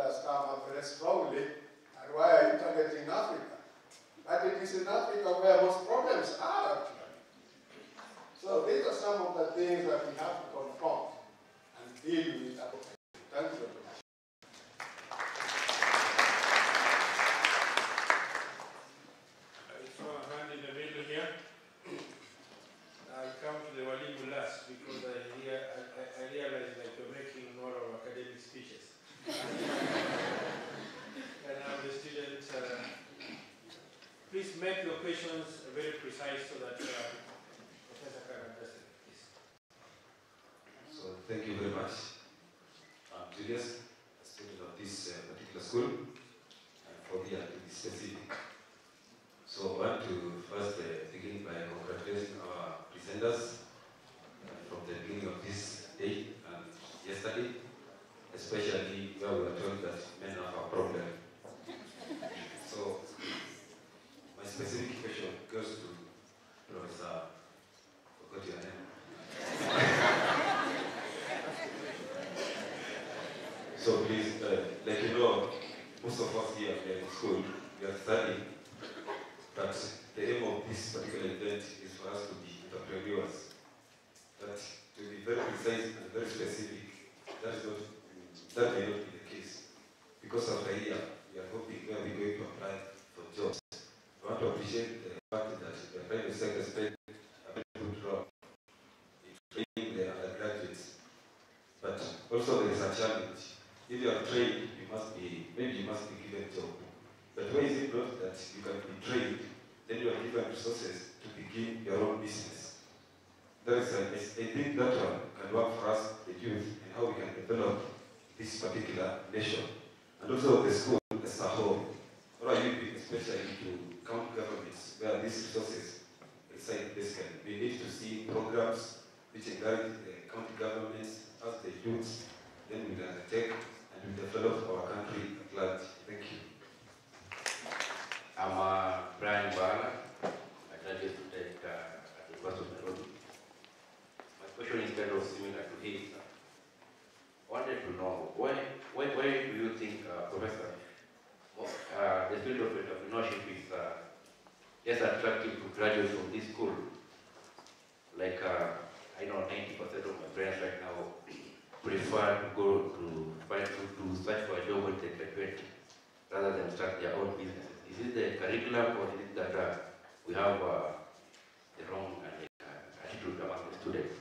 has come up very strongly, and why are you targeting Africa? But it is in Africa where most problems are actually. So these are some of the things that we have to confront and deal with. Thank you very much. I saw a hand in the middle here. I'll come to the Walimu last because I realize that you're making more of academic speeches. And now the students, please make your questions very precise so that Professor can address it, please. So thank you very much. I'm Julius, a student of this particular school, and for me to be specific. So I want to first begin by congratulating our presenters from the beginning of this day and yesterday, especially where we were told that men have a problem. So my specific question goes to Professor, I forgot your name. So please, like you know, most of us here in school, we are studying, but the aim of this particular event is for us to be entrepreneurs. But to be very precise and very specific, that may not be the case. Because of the year, we are hoping where we're going to apply for jobs. I want to appreciate the fact that the private sector spent a very good role in training the undergraduates. But also there is a challenge. If you are trained, maybe you must be given a job. But why is it not that you can be trained, then you are given resources to begin your own business? That is, I think that one can work for us, the youth, and how we can develop this particular nation. And also the school as a whole. What are you doing, especially to county governments where these resources reside basically? We need to see programs which encourage the county governments as the youths, then we can undertake and we develop our country at large. Thank you. I'm Brian Bala, a graduate student at the University of Nairobi. My question is kind of similar to his. I wanted to know, why do you think, Professor, the field of entrepreneurship is just attractive to graduates from this school? Like, I know 90% of my friends right now prefer to go to search for a job when they graduate rather than start their own businesses. Is it the curriculum or is it that we have the wrong attitude among the students?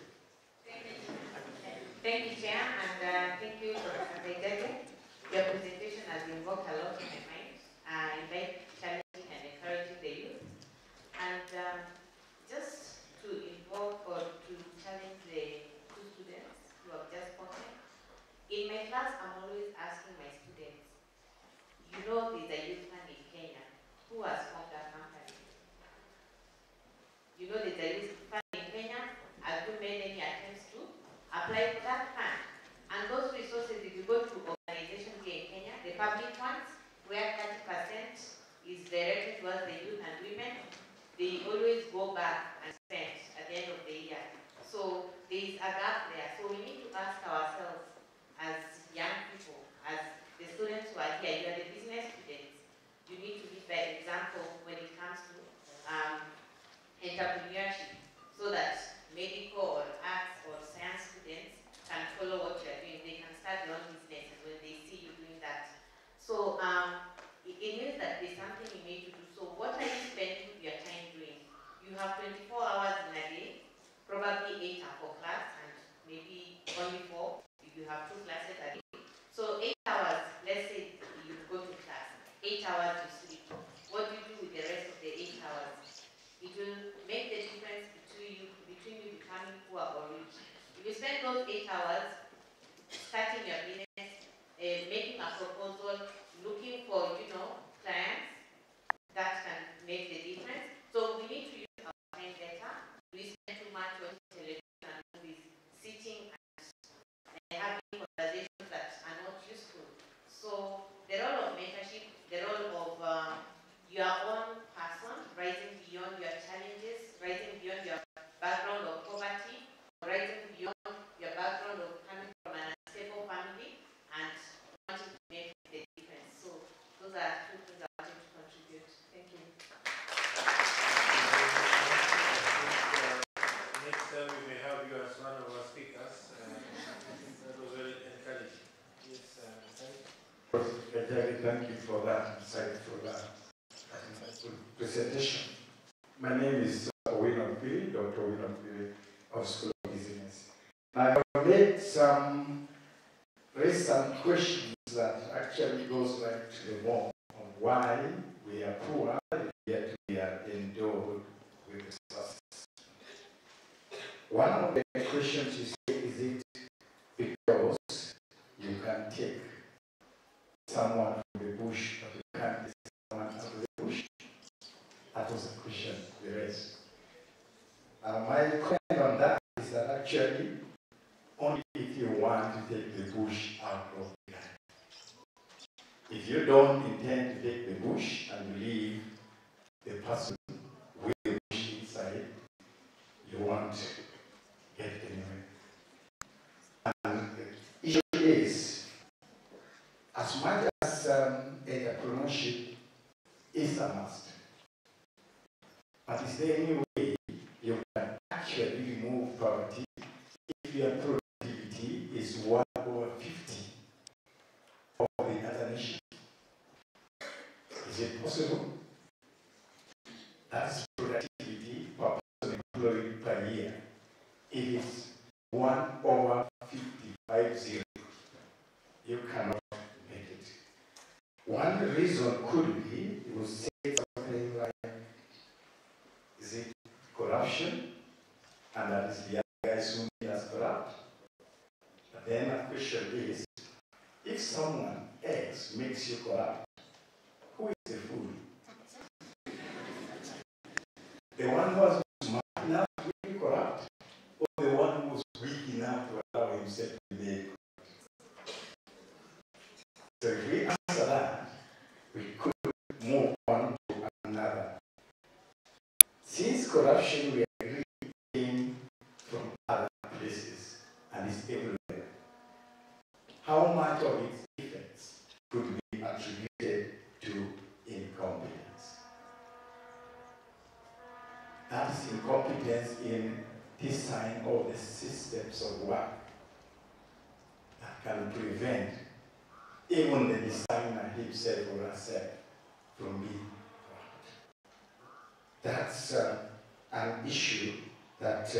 Thank you, Chair, and thank you, Professor Kaidege. Your presentation has invoked a lot in my mind. Invite challenging and encouraging the youth. And just to invoke or to challenge the two students who have just spoken, in my class, I'm always asking my students, you know there's a youth fund in Kenya who has formed a company. You know there's a youth fund in Kenya. Have you made any attempts to apply for that fund? And those resources, if you go to organizations here in Kenya, the public ones, where 30% is directed towards the youth and women, they always go back and spend at the end of the year. So there is a gap there. So we need to ask ourselves as young people, as the students who are here, you are the business students, you need to lead by example when it comes to entrepreneurship, so that medical or arts or science students can follow what you are doing. They can start their own businesses when they see you doing that. So it means that there's something you need to do. So what are you spending your time doing? You have 24 hours in a day, probably 8 are for class and maybe only 4 if you have 2 classes a day. So 8 hours, let's say you go to class, 8 hours you sleep. What do you do with the rest of the 8 hours? It will make the difference between you becoming poor or rich. If you spend those 8 hours starting your business, making a proposal, looking for, clients, that can make the difference. So we need to use our time better. We spend too much on television and movies, sitting and having conversations that are not useful. So the role of mentorship, the role of your own person, rising beyond your challenges, rising beyond your background of poverty, rising beyond your background of coming from an unstable family and wanting to make the Kajari, thank you for that insightful presentation. My name is Owino Piri, Dr. Owino Piri of School of Business. I have raised some questions that actually goes right to the bone of why we are poor, yet we are endowed with resources. One of the questions you say, is it because you can take someone from the bush, but you can't take someone out of the bush? That was a question we raised. My comment on that is that actually, only if you want to take the bush out of the land. If you don't intend to take the bush and you leave the person with the bush inside, you won't get anywhere. And the issue is, as much as entrepreneurship is a must, but is there any way you can actually remove poverty if your productivity is 1/50 of the other nation? Is it possible? That's productivity per person employed per year. It is 1/55. You cannot make it. One reason could be, you will say something like, is it corruption? And that is the other guys who made us corrupt. But then the question is, if someone else makes you corrupt, who is the fool? The one who was smart enough to be corrupt, or the one who was weak enough to allow himself to be corrupt? So if we answer that, we could move on to another. Since corruption we agree came from other places and is everywhere, how much of its effects could be attributed to incompetence? That is incompetence in design of the systems of work that can prevent even the designer himself or herself from being corrupt. That's an issue that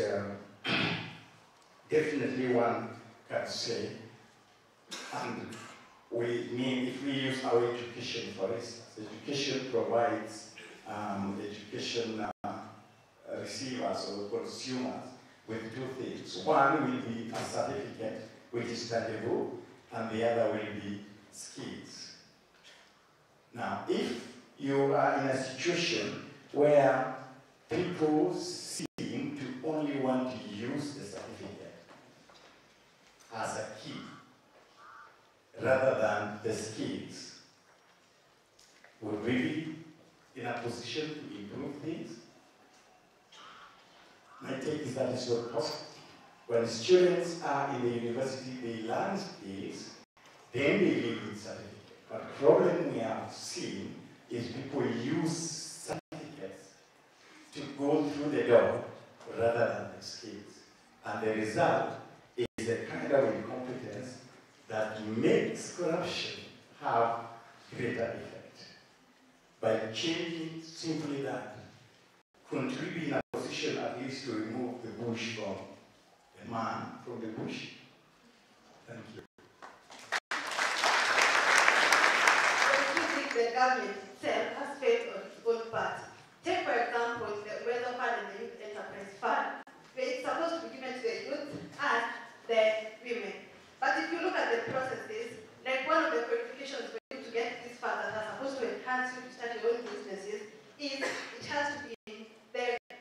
definitely one can say, and we mean if we use our education, for instance, education provides education receivers or consumers with two things. One will be a certificate, which is tangible, and the other will be skills. Now, if you are in a situation where people seem to only want to use the certificate as a key rather than the skills, would we be in a position to improve things? My take is that it's not possible. When students are in the university, they learn skills, then they live in certificate. But the problem we have seen is people use certificates to go through the door rather than the skills. And the result is a kind of incompetence that makes corruption have greater effect. By changing simply that, contribute in a position at least to remove the bush from the man from the bush. Thank you. Do you think the government itself has failed on its own part? Take, for example, the Weather Fund and the Youth Enterprise Fund, where it's supposed to be given to the youth and the women. But if you look at the processes, like one of the qualifications for you to get these funds that are supposed to enhance you to start your own businesses is it has to be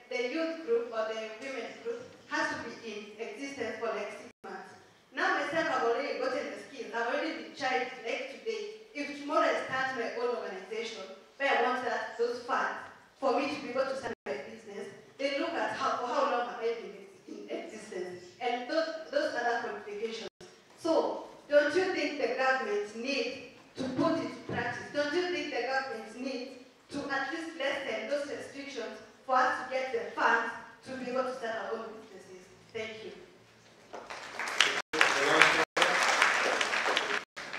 the youth group or the women's group has to be in existence for like 6 months. Now myself, I've already gotten the skills. I've already been tried like today. If tomorrow I start my own organization where I want those funds for me to be able to start my business, they look at how long have I been in existence and those other qualifications. So don't you think the government needs to put it to practice? Don't you think the government needs to at least lessen those restrictions for us to get the funds to be able to start our own businesses? Thank you. I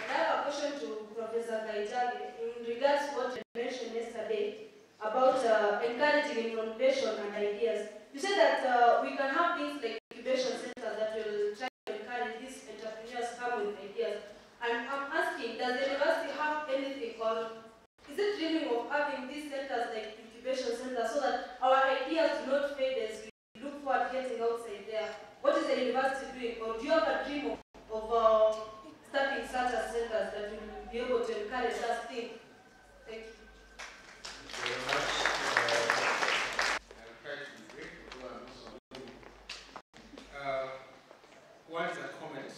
have a question question to Professor Kaijage in regards to what you mentioned yesterday about encouraging innovation and ideas. You said that we can have things like incubation centers that will try to encourage these entrepreneurs to come with ideas. And I'm asking, does the university have anything, or is it dreaming of having these centers like incubation centers so that our ideas do not fade as we look forward getting outside there? What is the university doing? Or do you have a dream of starting such as centers that will be able to encourage us to think? Thank you. Very much. I'll try to be brief, although I'm also one is a comment,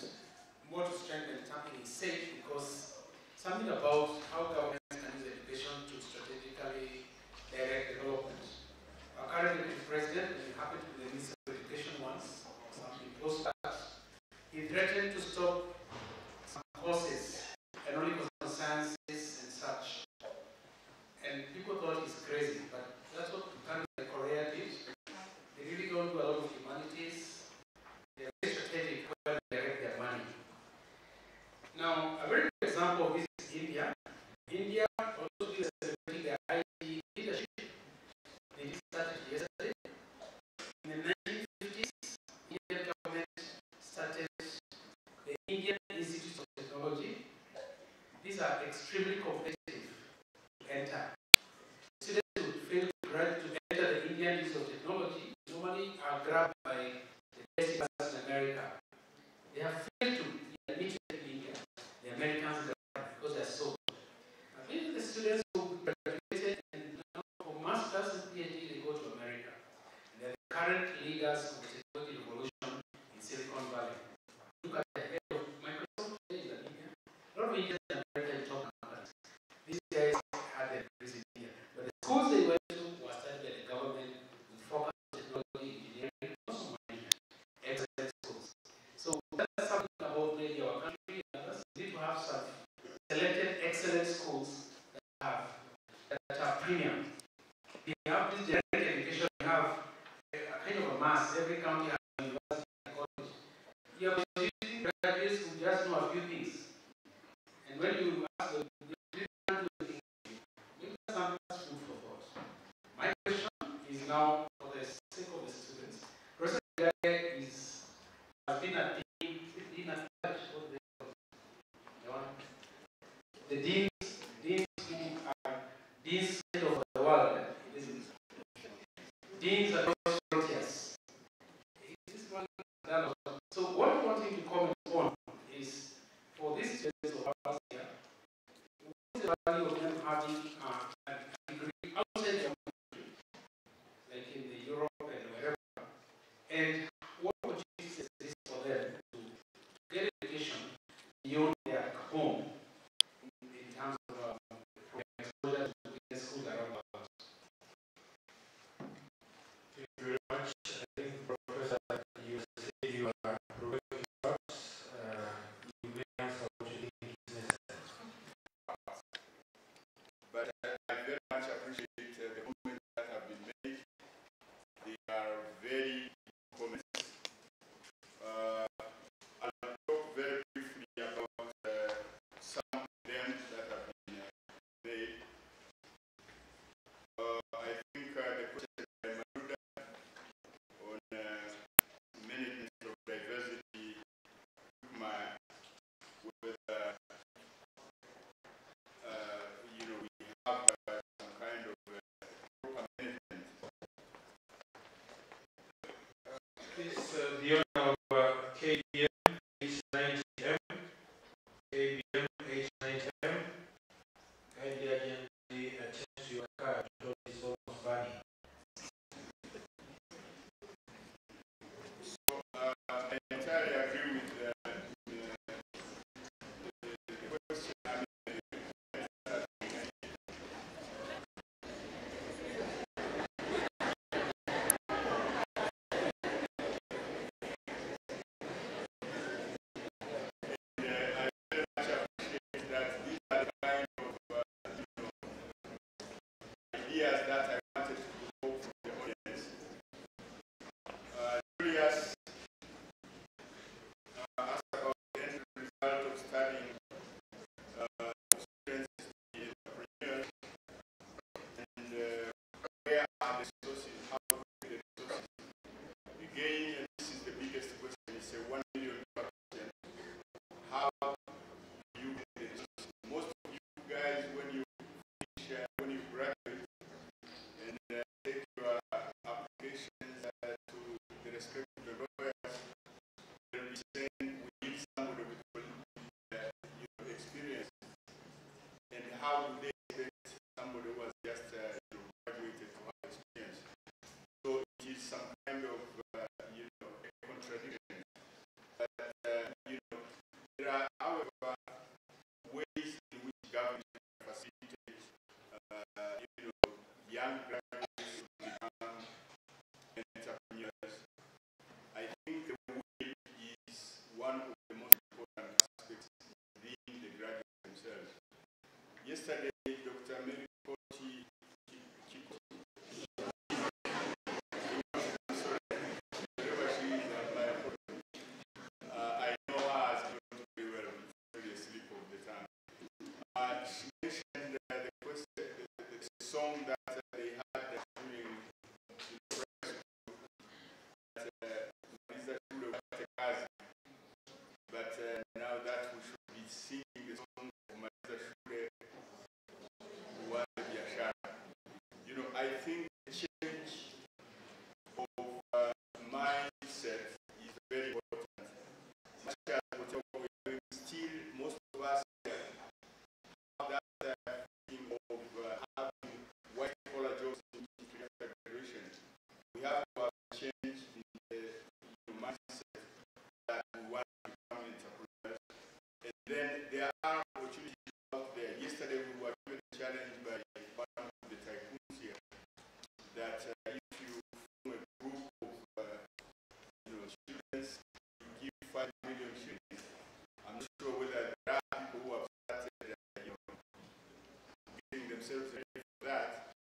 more to strengthen tapping is safe, because something about how governments can use education to strategically direct development. Our current deputy president, when he happened to be the Minister of Education once, or something close to that, he threatened to stop some courses and only concern sciences and such. And people thought he's crazy, but that's what countries like Korea did. They really don't do a lot of humanities. They're very strategic where they direct their money. Now, a very good example of this is India. India also is celebrating their IT leadership. They just started yesterday. In the 1950s, Indian government started the Indian Institute of Technology. These are extremely competitive to enter. Students who fail to enter the Indian Institute of Technology normally are grabbed by the best universities in America. They have failed to be admitted in India. The Americans grab because they are so good. I think the students who graduated and now for masters and PhD, they go to America. And they're the current leaders of the technology revolution in Silicon Valley. Look at the head of Microsoft today in India. A lot of Indians in America in top companies. These guys had their degrees in India. But the schools they went to were started by the government with focus on technology, engineering, also management. Excellent schools. So that's something about maybe our country and others. We need to have some selected excellent schools that are premium. We have this generic education, we have a kind of a mass. Every county has a university and college. You have graduates who just know a few things. And when you ask them, they can't do anything. Maybe that's something that's food for thought. My question is now, for the sake of the students, Professor Gaye has been a dean, the deans who are deans of the world. Deans are not frontiers. So what I want him to comment on is, for these students of ours here, what is the value of them having a degree outside their country, like in the Europe and wherever, and what opportunities exist for them to get education beyond their home in terms of exposure to business schools around the world. Thank you very much. I think, Professor, you said you are provoking thoughts. You may answer what you think is necessary. But I very much appreciate the comments that have been made. They are very comments. I'll talk very briefly about some of them that have been made. I think the question by Maruda on management of diversity, with you know, we have some kind of how do they expect somebody who has just graduated to have experience? So it is some kind of a contradiction. But there are, however, ways in which government can facilitate young graduates to become entrepreneurs. I think the way is one of the most important aspects within the graduates themselves. Yesterday, Dr. Mary Koti I know her as going very well with the slip of the tongue. She mentioned the song that they had during the press that Marisa Shule Watekazi. But now that we should be singing the song of Marisa Shule Watekazi. I think the change of mindset is very important. Much as whatever we're doing, still most of us have that thing of having white-collar jobs in graduation. We have to have a change in the mindset that we want to become entrepreneurs. And then there are opportunities out there. Yesterday we were given a challenge by one of the tycoons here that if you form a group of students, you give 5 million shillings. I'm not sure whether there are people who have started getting themselves ready for that.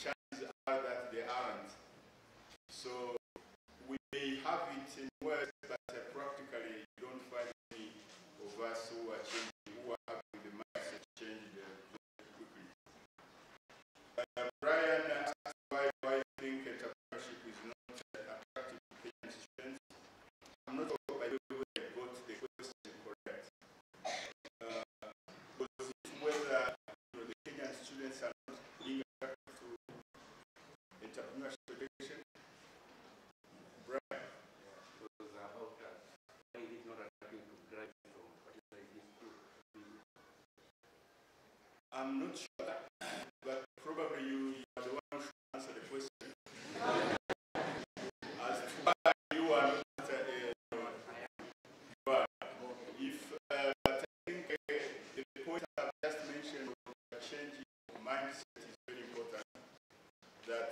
Chances are that they aren't. So we may have it in words, but practically you don't find any of us who are changing, who are having the mindset changed quickly. Brian asked why do I think entrepreneurship is not attractive to Kenyan students. I'm not sure by the way I got the question correct. Was it whether the Kenyan students are not being attracted to entrepreneurship education? Brian? It was about why it is not attractive to graduate from particularly this group. I'm not sure, but probably you are the one who should answer the question. As to why you are not but I think the point I've just mentioned of changing mindset is very important. That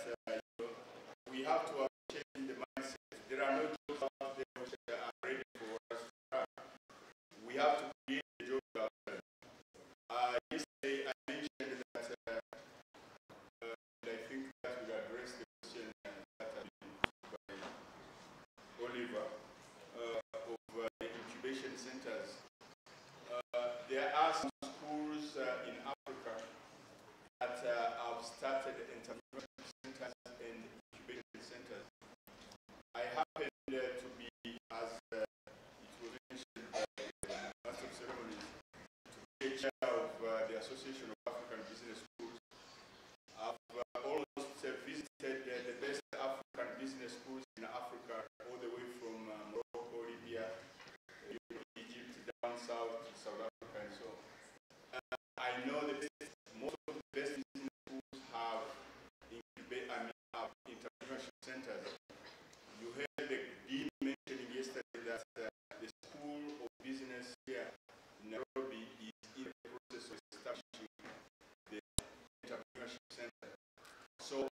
we have to have changed the mindset. There are no jobs out there which are ready for us to try. We have to create the jobs out there. Yesterday I mentioned that, and I think that will address the question that has been put by Oliver of the incubation centers. There are some schools in Africa that have started entrepreneurship centers and incubation centers. I happen to be, as it was mentioned by the Master of Ceremonies, to be a chair of the Association of African Business Schools. I've almost visited the best African business schools in Africa, all the way from Morocco, Libya, Egypt, down south to South Africa, and so on. I know most of the best business schools have entrepreneurship centers. You heard the dean mentioning yesterday that the School of Business here in Nairobi is in the process of establishing the entrepreneurship center. So,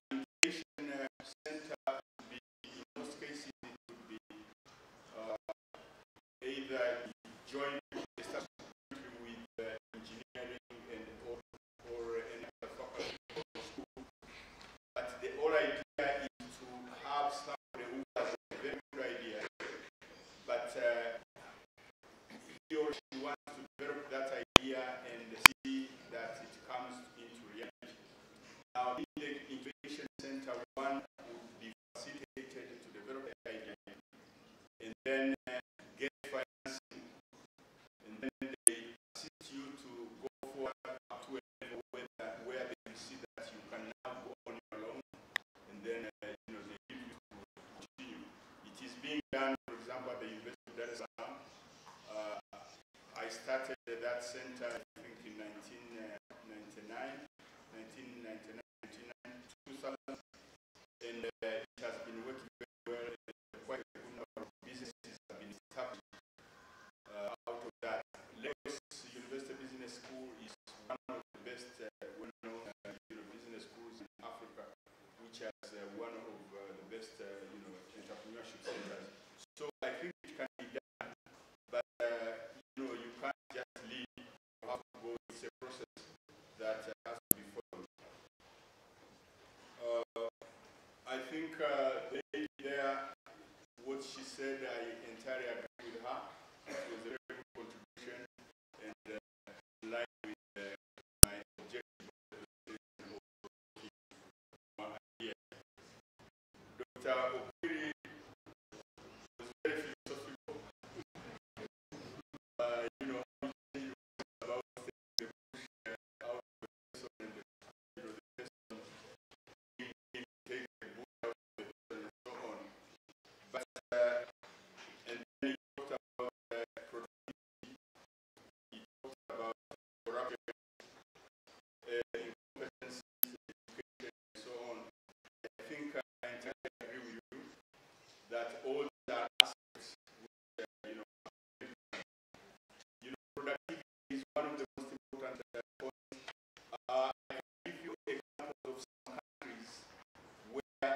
an incubation center would be, in most cases, it would be either joint establishment with engineering and or any other faculty of school. But the whole idea is to have somebody who has a very good idea, but he or she wants to develop that idea and see that it comes into reality. Now, in the incubation center, one would be facilitated to develop the idea, and then get financing, and then they assist you to go forward up to a level where they see that you can now go on your own, and then they give you to continue. It is being done, for example, at the University of Dar es Salaam. I started that center, I think, in Dr. Okwiri was very philosophical. You know, he was about the bush out of the person and the, you know, the person being taken the bush out of the person and so on. But and then he talked about productivity. He talked about corruption, incompetence, education, and so on. I think I entirely agree with you that all these are aspects which, productivity is one of the most important points. I can give you examples of some countries where,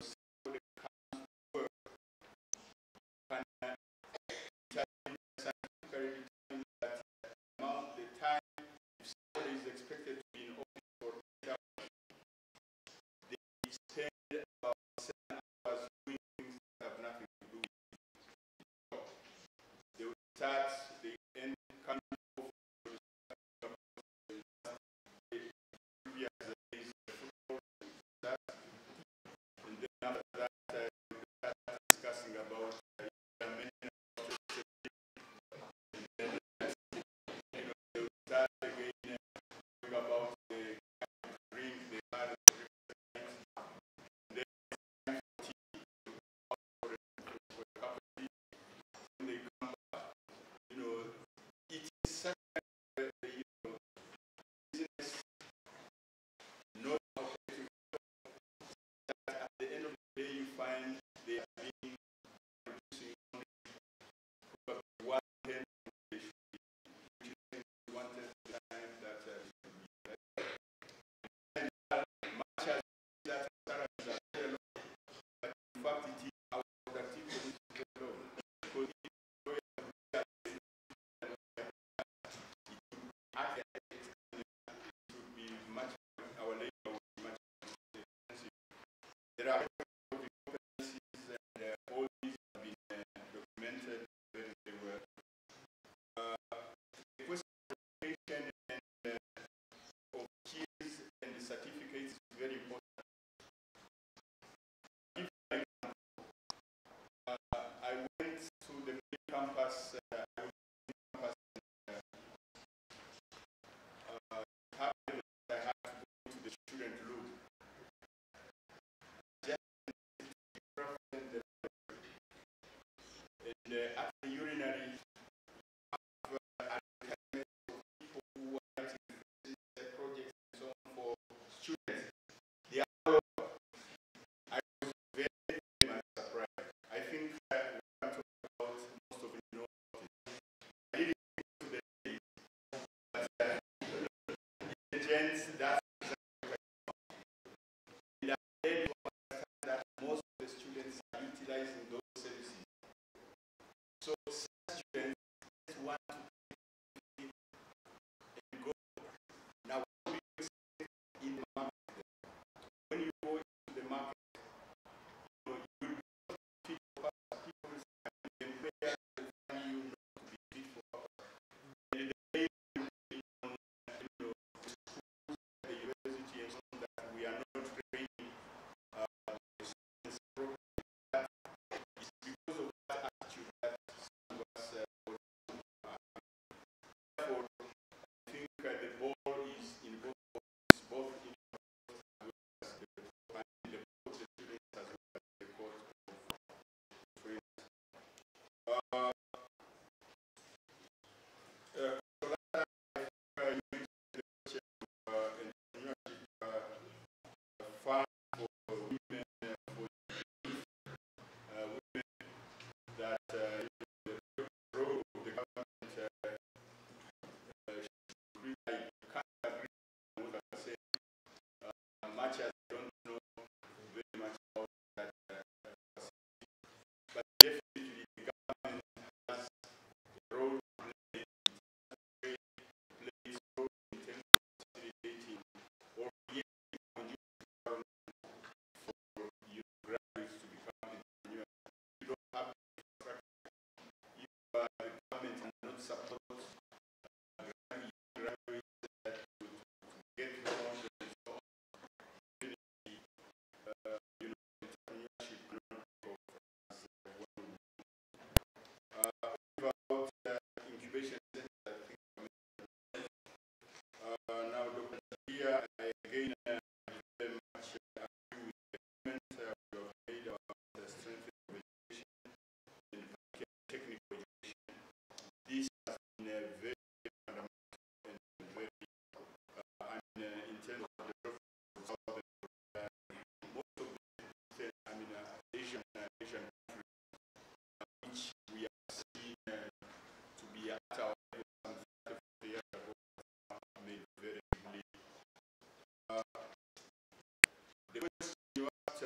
somebody comes to work and scientifically determine that the time if somebody is expected to be in office for 8 hours, they spend about 7 hours doing things that have nothing to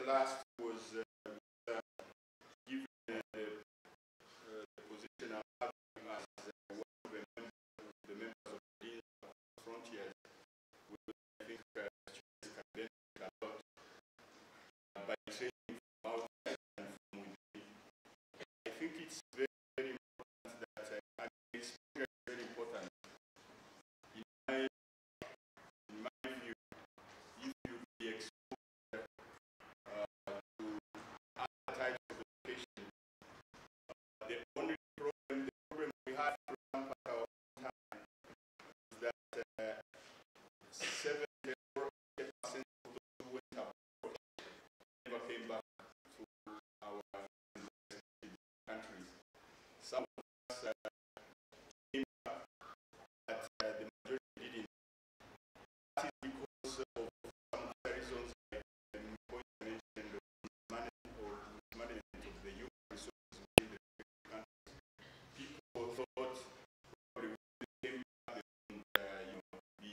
last was given the position I'm having as one of the members of the Frontiers, which I think students can benefit a lot by training from outside and from within. I think it's very, very important that, and it's very important. In my view, if you be exposed to other types of education, the only problem we have, for example, at our time is that 70% of those who went abroad never came back to our countries. Some of us came back, but the majority didn't. That is because of some other reasons, like the point I mentioned, mismanagement of the human resources within the countries. People thought probably when they came back, they would be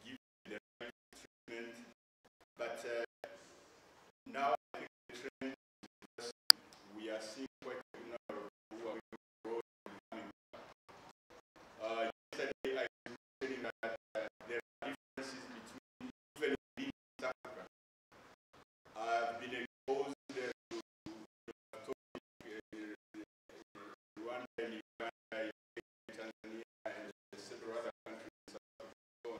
given the right treatment, but now I think the trend is we are seeing quite a good number of people who are going abroad and coming back. Yesterday I was saying that there are differences between even within East Africa. I've been exposed to Rwanda and Uganda, Tanzania, and several other countries. So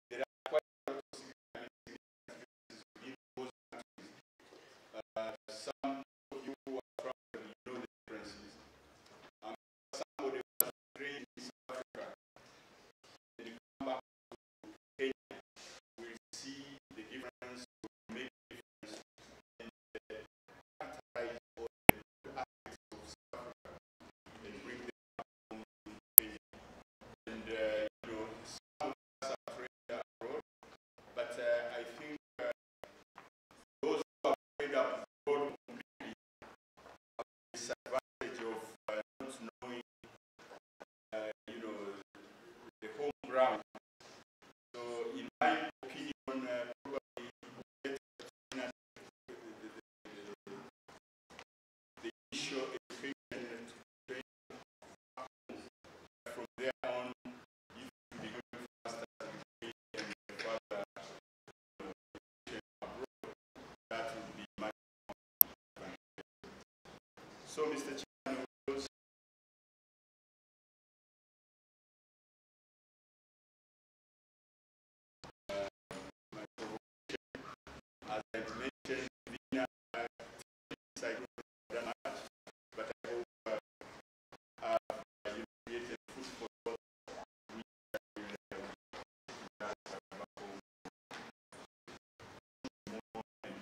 there are quite a lot of significant differences within those countries. Some of you who are traveling, you know the differences. Somebody who has trained in South Africa and you come back to Kenya will see the difference, will make a difference in the characterize or the good aspects of South Africa and bring them back home to Kenya. And some of us are trained abroad, but I think those who are trained abroad completely have the disadvantage of not knowing, the home ground. So, in my opinion, probably better to train at the initial education to train back home. From there on, if you be going faster and further education abroad, that would be my advantage. So, Mr. Chairman, we will my provocation, as I mentioned, Vina, I don't know much, but I hope you created food for thought. We will that back home more and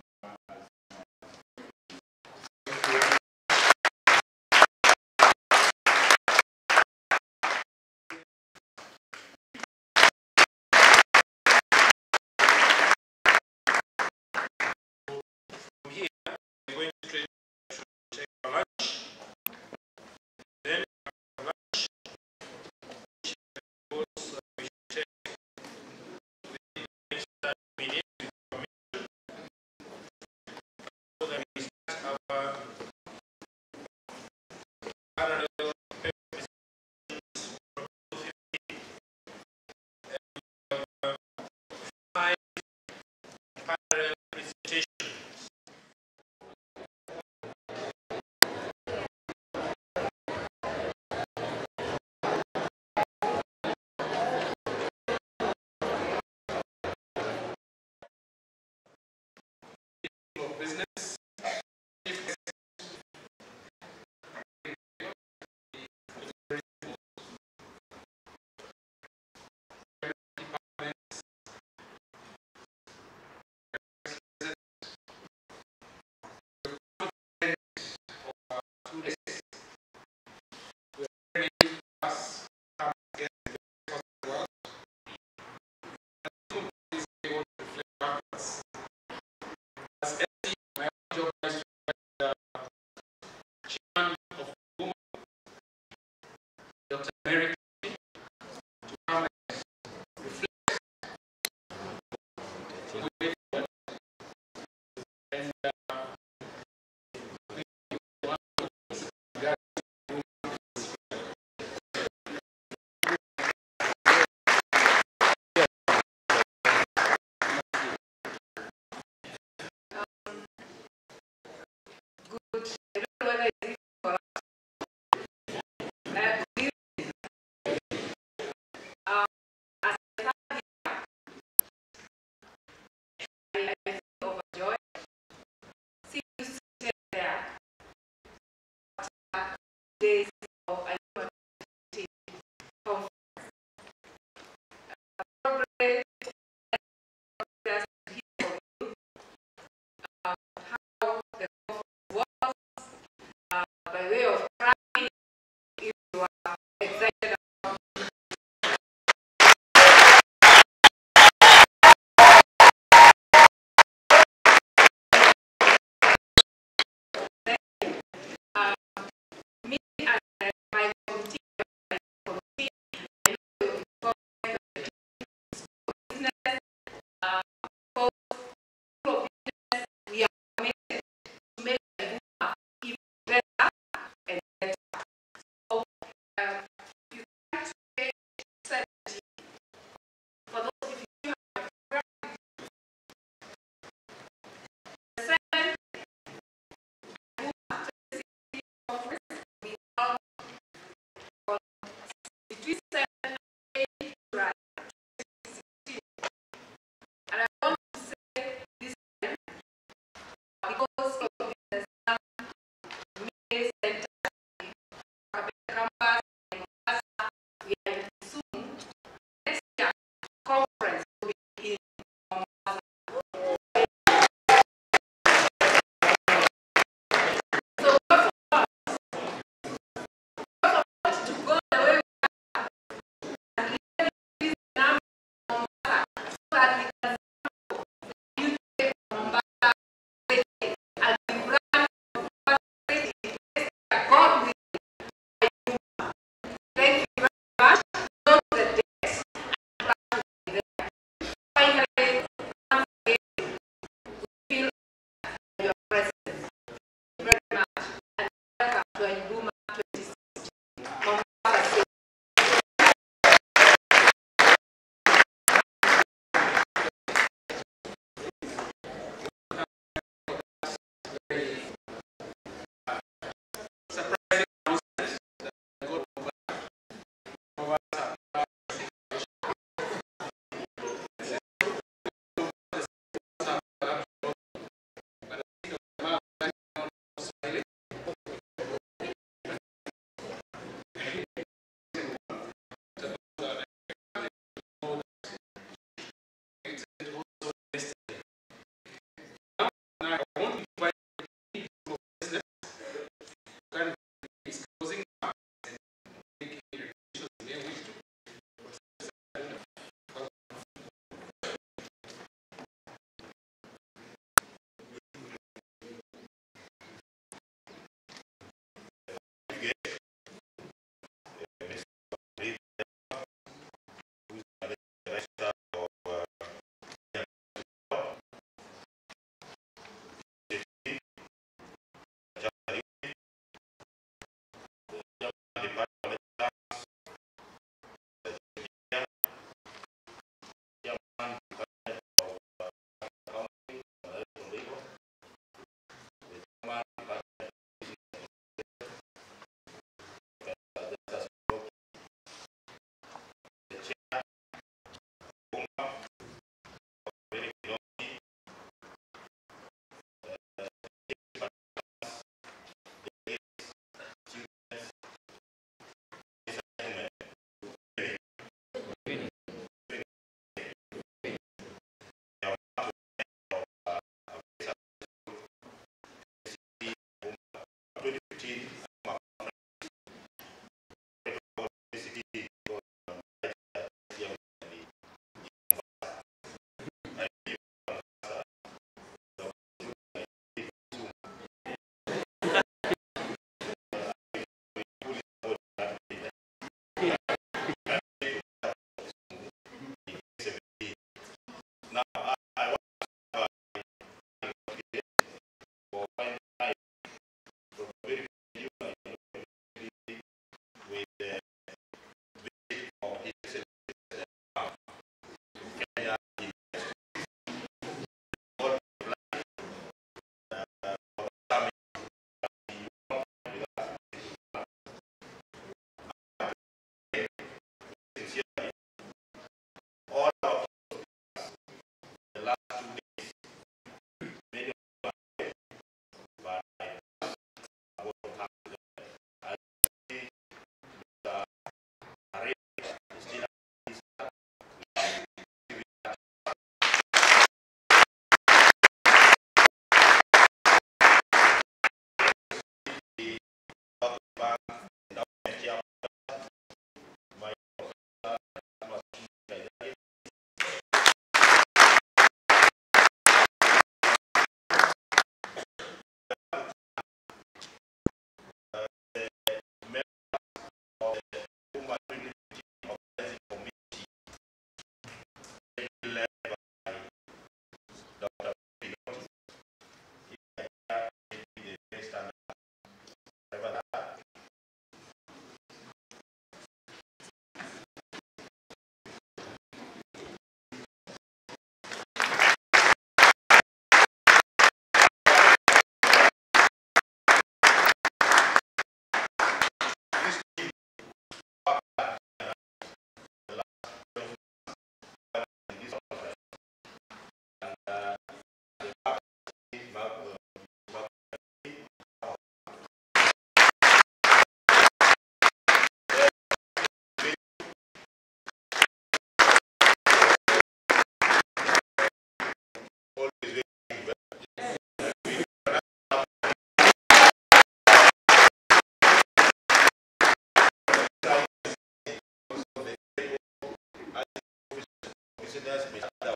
leaders may have their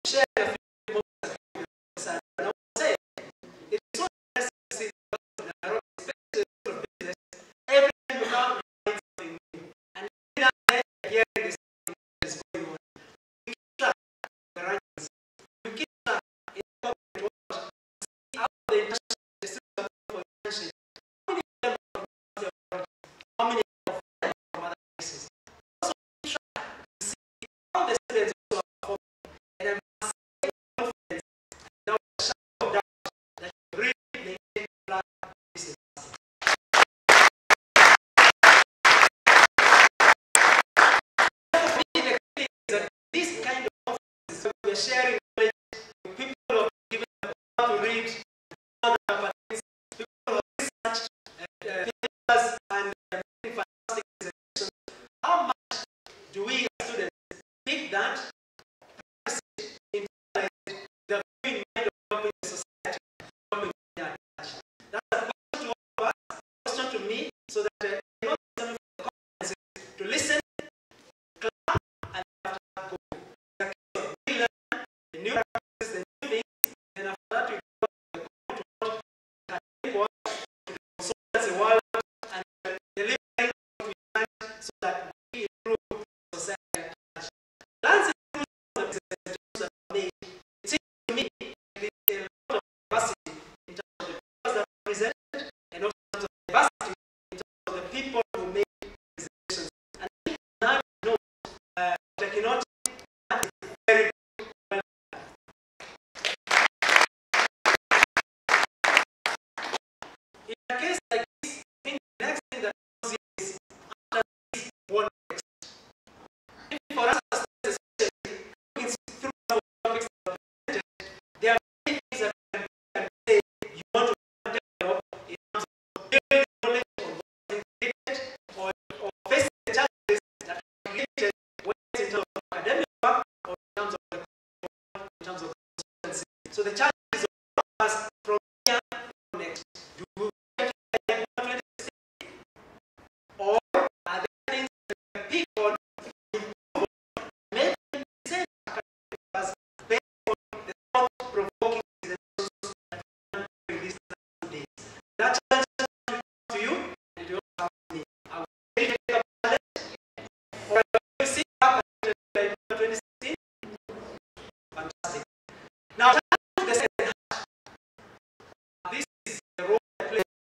share a few moments with you. And I would say, it's so nice to see Nairobi, especially the business. Every time you come, you find something new. And now here this thing is going on. We keep track of the rankings. We keep track in the corporate world. See how the international system for internship. How many of them are from the world? How many of them are from other places? Also keep track to see how the students also are performing. And I must say confidence and now a shadow of doubt that you really maintain plan this is. This kind of conferences, so we are sharing knowledge with people who have given up how to read, people who have researched papers and many fantastic presentations. How much do we as students pick that, practice it, internalize it, the very mind of helping the society, helping the organization? That's a question to all of us, a question to me, so that not coming from the conferences to listen, clap, and after that go. The case of we learn the new practices, the new things, and after that we go to the world, can take what to the consultancy world, and delivering what we learn so that we improve society at large. That's the presentations that are made. It seems to me there is a lot of diversity in terms of the papers that are presented, and also in terms of diversity in terms of the people who make presentations. And if you have to know, technology is very well. In a case like this, I think the next thing that comes is after this, what next? If for us as students, especially looking through some of the topics that are presented, there are many things that you can say you want to develop in terms of building knowledge on what is created or facing the challenges that are created, whether it's in terms of academic work or in terms of the consultancy. So the challenge is of us